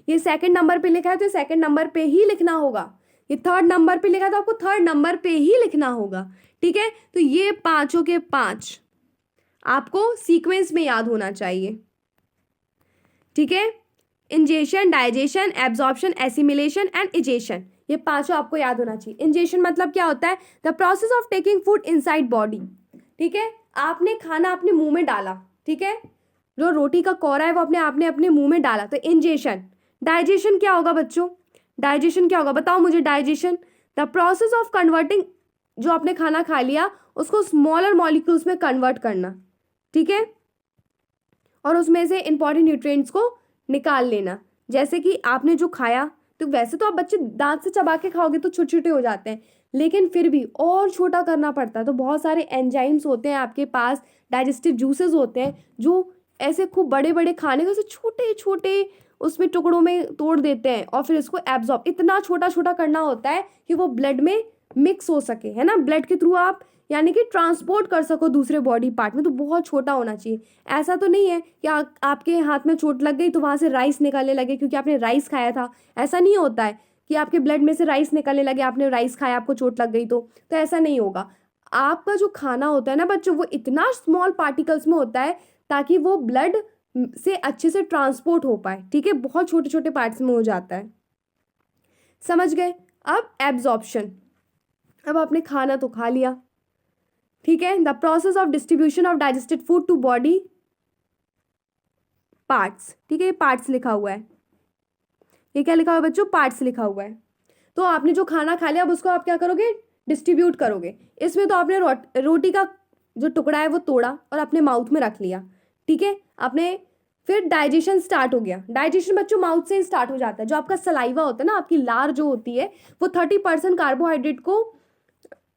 ये सेकंड नंबर पे लिखा है तो सेकंड नंबर पे ही लिखना होगा, ये थर्ड नंबर पे लिखा है तो आपको थर्ड नंबर पे ही लिखना होगा, ठीक है। तो ये पांचों के 5 आपको सीक्वेंस में याद होना चाहिए, ठीक है। Ingestion, digestion, absorption, assimilation and egestion, ये 5 आपको याद होना चाहिए। इंजेशन मतलब क्या होता है? The process of taking food inside body, ठीक है। आपने खाना अपने मुंह में डाला, ठीक है, जो रोटी का कौरा है वो आपने अपने मुंह में डाला, तो इंजेशन। डाइजेशन क्या होगा बच्चों? डाइजेशन क्या होगा बताओ मुझे? Digestion the process of converting, जो आपने खाना खा लिया उसको स्मॉलर मॉलिक्यूल्स में कन्वर्ट करना, ठीक है, और उसमें से इंपॉर्टेंट न्यूट्रिएंट्स को निकाल लेना। जैसे कि आपने जो खाया, तो वैसे तो आप बच्चे दांत से चबा के खाओगे तो छोटे छोटे हो जाते हैं, लेकिन फिर भी और छोटा करना पड़ता है। तो बहुत सारे एंजाइम्स होते हैं आपके पास, डाइजेस्टिव जूसेस होते हैं जो ऐसे खूब बड़े बड़े खाने को ऐसे छोटे छोटे उसमें टुकड़ों में तोड़ देते हैं, और फिर इसको एब्जॉर्ब इतना छोटा छोटा करना होता है कि वो ब्लड में मिक्स हो सके, है ना, ब्लड के थ्रू आप यानी कि ट्रांसपोर्ट कर सको दूसरे बॉडी पार्ट में। तो बहुत छोटा होना चाहिए। ऐसा तो नहीं है कि आपके हाथ में चोट लग गई तो वहाँ से राइस निकलने लगे क्योंकि आपने राइस खाया था, ऐसा नहीं होता है कि आपके ब्लड में से राइस निकलने लगे, आपने राइस खाया आपको चोट लग गई तो ऐसा नहीं होगा। आपका जो खाना होता है ना बच्चों, वो इतना स्मॉल पार्टिकल्स में होता है ताकि वो ब्लड से अच्छे से ट्रांसपोर्ट हो पाए, ठीक है, बहुत छोटे छोटे पार्ट्स में हो जाता है, समझ गए। अब एब्जॉर्प्शन, अब आपने खाना तो खा लिया, ठीक है, the process of distribution of digested food to body parts, ठीक है, पार्ट्स लिखा हुआ है, ये क्या लिखा हुआ है बच्चों? पार्ट्स लिखा हुआ है। तो आपने जो खाना खा लिया अब उसको आप क्या करोगे? डिस्ट्रीब्यूट करोगे। इसमें तो आपने रोटी का जो टुकड़ा है वो तोड़ा और अपने माउथ में रख लिया, ठीक है, आपने फिर डाइजेशन स्टार्ट हो गया। डाइजेशन बच्चों माउथ से ही स्टार्ट हो जाता है। जो आपका सलाइवा होता है ना, आपकी लार जो होती है वो 30% कार्बोहाइड्रेट को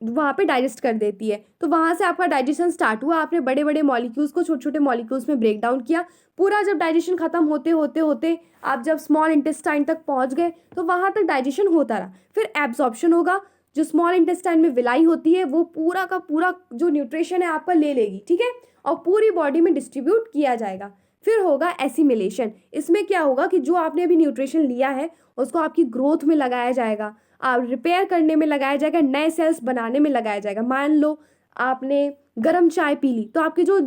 वहाँ पे डाइजेस्ट कर देती है। तो वहाँ से आपका डाइजेशन स्टार्ट हुआ, आपने बड़े बड़े मॉलिक्यूल्स को छोटे छोटे मॉलिक्यूल्स में ब्रेक डाउन किया। पूरा जब डाइजेशन खत्म होते होते होते आप जब स्मॉल इंटेस्टाइन तक पहुँच गए तो वहाँ तक डाइजेशन होता रहा। फिर एब्जॉर्प्शन होगा, जो स्मॉल इंटेस्टाइन में विलाई होती है वो पूरा का पूरा जो न्यूट्रिशन है आपका ले लेगी, ठीक है, और पूरी बॉडी में डिस्ट्रीब्यूट किया जाएगा। फिर होगा एसिमिलेशन। इसमें क्या होगा कि जो आपने अभी न्यूट्रिशन लिया है उसको आपकी ग्रोथ में लगाया जाएगा, आप रिपेयर करने में लगाया जाएगा, नए सेल्स बनाने में लगाया जाएगा। मान लो आपने गर्म चाय पी ली तो आपकी जो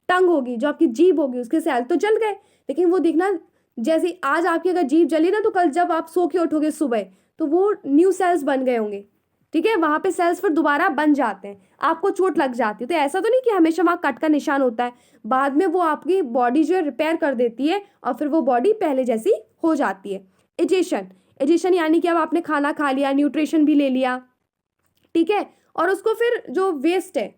टंग होगी, जो आपकी जीभ होगी, उसके सेल तो जल गए, लेकिन वो देखना जैसे आज आपकी अगर जीभ जली ना तो कल जब आप सो के उठोगे सुबह तो वो न्यू सेल्स बन गए होंगे, ठीक है, वहाँ पे सेल्स फिर दोबारा बन जाते हैं, आपको चोट लग जाती है। तो ऐसा तो नहीं कि हमेशा वहाँ कट का निशान होता है, बाद में वो आपकी बॉडी जो है रिपेयर कर देती है और फिर वो बॉडी पहले जैसी हो जाती है। एजेशन, एजेशन यानी कि अब आपने खाना खा लिया, न्यूट्रिशन भी ले लिया, ठीक है, और उसको फिर जो वेस्ट है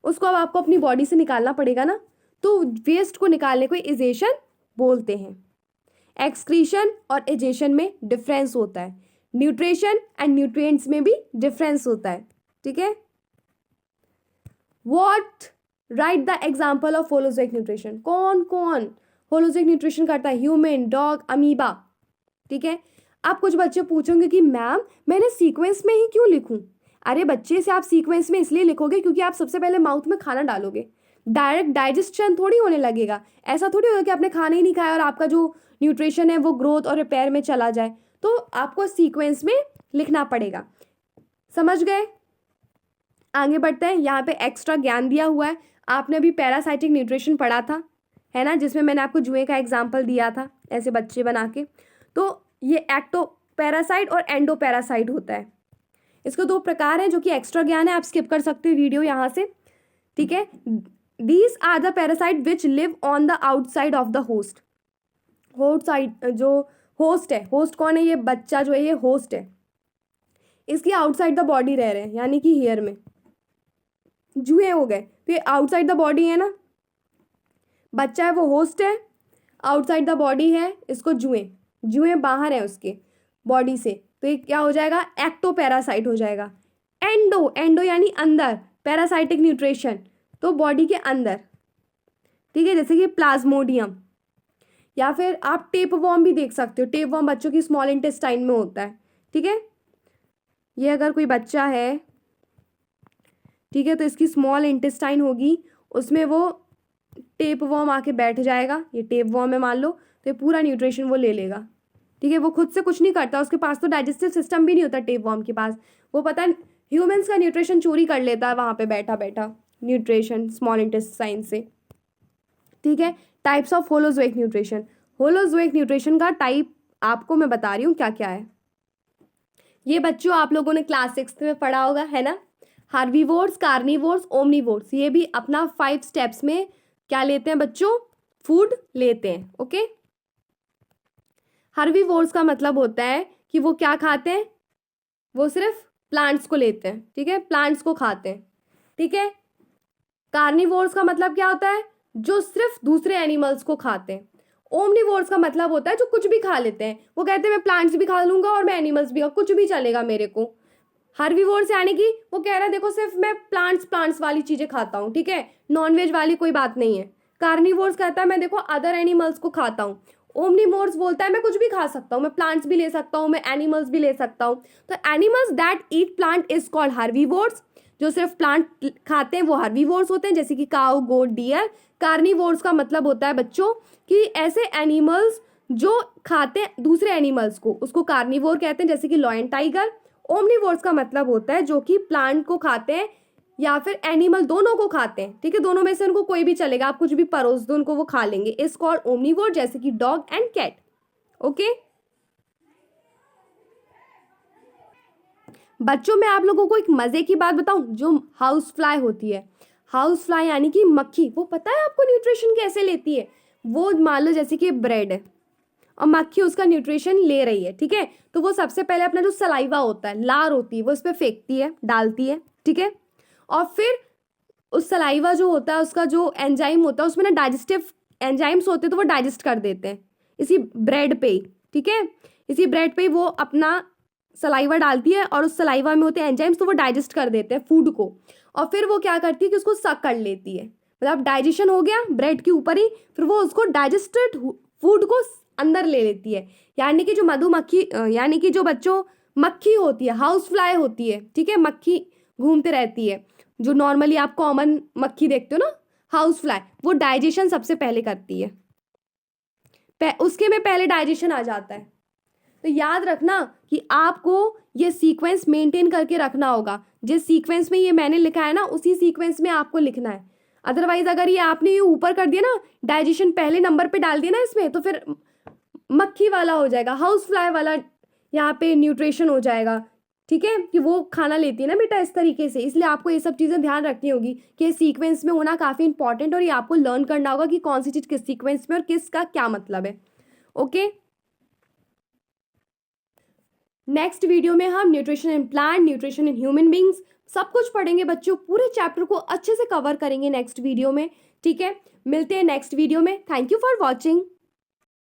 उसको अब आपको अपनी बॉडी से निकालना पड़ेगा ना, तो वेस्ट को निकालने को एजेशन बोलते हैं। एक्सक्रीशन और एजेशन में डिफरेंस होता है, न्यूट्रिशन एंड न्यूट्रिएंट्स में भी डिफरेंस होता है, ठीक है। What, right the example of holozoic nutrition. कौन कौन होलोजोइक न्यूट्रिशन करता है? ह्यूमन, डॉग, अमीबा, ठीक है। आप कुछ बच्चे पूछोगे कि मैम मैंने सीक्वेंस में ही क्यों लिखूं? अरे बच्चे, से आप सीक्वेंस में इसलिए लिखोगे क्योंकि आप सबसे पहले माउथ में खाना डालोगे, डायरेक्ट डाइजेशन थोड़ी होने लगेगा। ऐसा थोड़ी होगा कि आपने खाना ही नहीं खाया और आपका जो न्यूट्रिशन है वो ग्रोथ और रिपेयर में चला जाए, तो आपको सीक्वेंस में लिखना पड़ेगा। समझ गए? आगे बढ़ते हैं। यहाँ पे एक्स्ट्रा ज्ञान दिया हुआ है, आपने अभी पैरासाइटिक न्यूट्रिशन पढ़ा था, है ना, जिसमें मैंने आपको जुए का एग्जाम्पल दिया था ऐसे बच्चे बना के। तो ये एक्टो पैरासाइट और एंडो पैरासाइट होता है। इसके दो प्रकार हैं जो कि एक्स्ट्रा ज्ञान है, आप स्किप कर सकते हो वीडियो यहाँ से, ठीक है। These are the parasite which live on the outside of the host. Host side जो होस्ट है, होस्ट कौन है? ये बच्चा जो है ये होस्ट है, इसकी आउटसाइड द बॉडी रह रहे हैं, यानी कि हेयर में। जुए हो गए तो ये आउटसाइड द बॉडी है ना, बच्चा है वो होस्ट है, आउटसाइड द बॉडी है इसको जुए, जुए बाहर है उसके बॉडी से, तो ये क्या हो जाएगा? एक्टो पैरासाइट हो जाएगा। एंडो, एंडो यानी अंदर, पैरासाइटिक न्यूट्रिशन तो बॉडी के अंदर, ठीक है, जैसे कि प्लाज्मोडियम, या फिर आप टेप वॉर्म भी देख सकते हो। टेप वॉर्म बच्चों की स्मॉल इंटेस्टाइन में होता है, ठीक है। ये अगर कोई बच्चा है, ठीक है, तो इसकी स्मॉल इंटेस्टाइन होगी, उसमें वो टेप वॉर्म आके बैठ जाएगा, ये टेप वॉर्म है मान लो, तो ये पूरा न्यूट्रिशन वो ले लेगा, ठीक है। वो खुद से कुछ नहीं करता, उसके पास तो डाइजेस्टिव सिस्टम भी नहीं होता टेप वॉर्म के पास, वो पता है ह्यूमंस का न्यूट्रिशन चोरी कर लेता है वहाँ पे बैठा बैठा, न्यूट्रिशन स्मॉल इंटेस्टाइन से, ठीक है। Types of holozoic nutrition, holozoic nutrition का टाइप आपको मैं बता रही हूँ क्या क्या है। ये बच्चों आप लोगों ने क्लास 6 में पढ़ा होगा, है ना, हार्बीवोर्स, कार्निवोर्स, ओमनीवोर्स, ये भी अपना 5 स्टेप्स में क्या लेते हैं बच्चों? फूड लेते हैं, ओके। हार्बीवोर्स का मतलब होता है कि वो क्या खाते हैं? वो सिर्फ प्लांट्स को लेते हैं, ठीक है, प्लांट्स को खाते हैं, ठीक है। कार्निवोर्स का मतलब क्या होता है? जो सिर्फ दूसरे एनिमल्स को खाते हैं। ओमनीवोर्स का मतलब होता है जो कुछ भी खा लेते हैं, वो कहते हैं मैं प्लांट्स भी खा लूंगा और मैं एनिमल्स भी, कुछ भी चलेगा मेरे को। हार्बीवोर्स यानी कि वो कह रहा है देखो सिर्फ मैं प्लांट्स वाली चीजें खाता हूँ, ठीक है, नॉनवेज वाली कोई बात नहीं है। कार्निवोर्स कहता है मैं देखो अदर एनिमल्स को खाता हूँ। ओमनीवोर्स बोलता है मैं कुछ भी खा सकता हूँ, मैं प्लांट्स भी ले सकता हूँ, मैं एनिमल्स भी ले सकता हूँ। तो animals that eat plant is called herbivores, जो सिर्फ प्लांट खाते हैं वो हार्बीवोर्स होते हैं, जैसे कि काऊ, गोट, डियर। कार्निवोर्स का मतलब होता है बच्चों कि ऐसे एनिमल्स जो खाते हैं दूसरे एनिमल्स को, उसको कार्निवोर कहते हैं, जैसे कि लॉयन, टाइगर। ओमनीवोर्स का मतलब होता है जो कि प्लांट को खाते हैं या फिर एनिमल, दोनों को खाते हैं, ठीक है, दोनों में से उनको कोई भी चलेगा, आप कुछ भी परोस दो उनको वो खा लेंगे, इज कॉल्ड ओमनीवोर, जैसे कि डॉग एंड कैट, ओके। बच्चों मैं आप लोगों को एक मजे की बात बताऊं, जो हाउस फ्लाई होती है, हाउस फ्लाई यानी कि मक्खी, वो पता है आपको न्यूट्रिशन कैसे लेती है? वो मान लो जैसे कि ब्रेड है और मक्खी उसका न्यूट्रिशन ले रही है, ठीक है, तो वो सबसे पहले अपना जो सलाइवा होता है, लार होती है, वो इस पर फेंकती है, डालती है, ठीक है, और फिर उस सलाइवा जो होता है उसका जो एंजाइम होता है उसमें ना डाइजेस्टिव एंजाइम्स होते हैं, तो वो डाइजेस्ट कर देते हैं इसी ब्रेड पे ही, ठीक है, इसी ब्रेड पे ही वो अपना सलाइवा डालती है और उस सलाइवा में होते हैं एंजाइम्स, तो वो डाइजेस्ट कर देते हैं फूड को, और फिर वो क्या करती है कि उसको सक कर लेती है, मतलब डाइजेशन हो गया ब्रेड के ऊपर ही, फिर वो उसको डाइजेस्टेड फूड को अंदर ले लेती है। यानी कि जो मधुमक्खी, यानी कि जो बच्चों मक्खी होती है, हाउस फ्लाई होती है, ठीक है, मक्खी घूमते रहती है, जो नॉर्मली आप कॉमन मक्खी देखते हो ना, हाउस फ्लाई, वो डाइजेशन सबसे पहले करती है, उसके में पहले डाइजेशन आ जाता है। तो याद रखना कि आपको ये सीक्वेंस मेंटेन करके रखना होगा, जिस सीक्वेंस में ये मैंने लिखा है ना उसी सीक्वेंस में आपको लिखना है। अदरवाइज अगर ये आपने ये ऊपर कर दिया ना, डाइजेशन पहले नंबर पे डाल दिया ना इसमें, तो फिर मक्खी वाला हो जाएगा, हाउस फ्लाई वाला यहाँ पे न्यूट्रिशन हो जाएगा, ठीक है, कि वो खाना लेती है ना बेटा इस तरीके से, इसलिए आपको ये सब चीज़ें ध्यान रखनी होगी कि सीक्वेंस में होना काफ़ी इंपॉर्टेंट, और ये आपको लर्न करना होगा कि कौन सी चीज़ किस सीक्वेंस में और किसका क्या मतलब है। ओके, नेक्स्ट वीडियो में हम nutrition in plant, nutrition in human beings सब कुछ पढ़ेंगे बच्चों, पूरे चैप्टर को अच्छे से कवर करेंगे नेक्स्ट वीडियो में। ठीक है, मिलते हैं नेक्स्ट वीडियो में। Thank you for watching.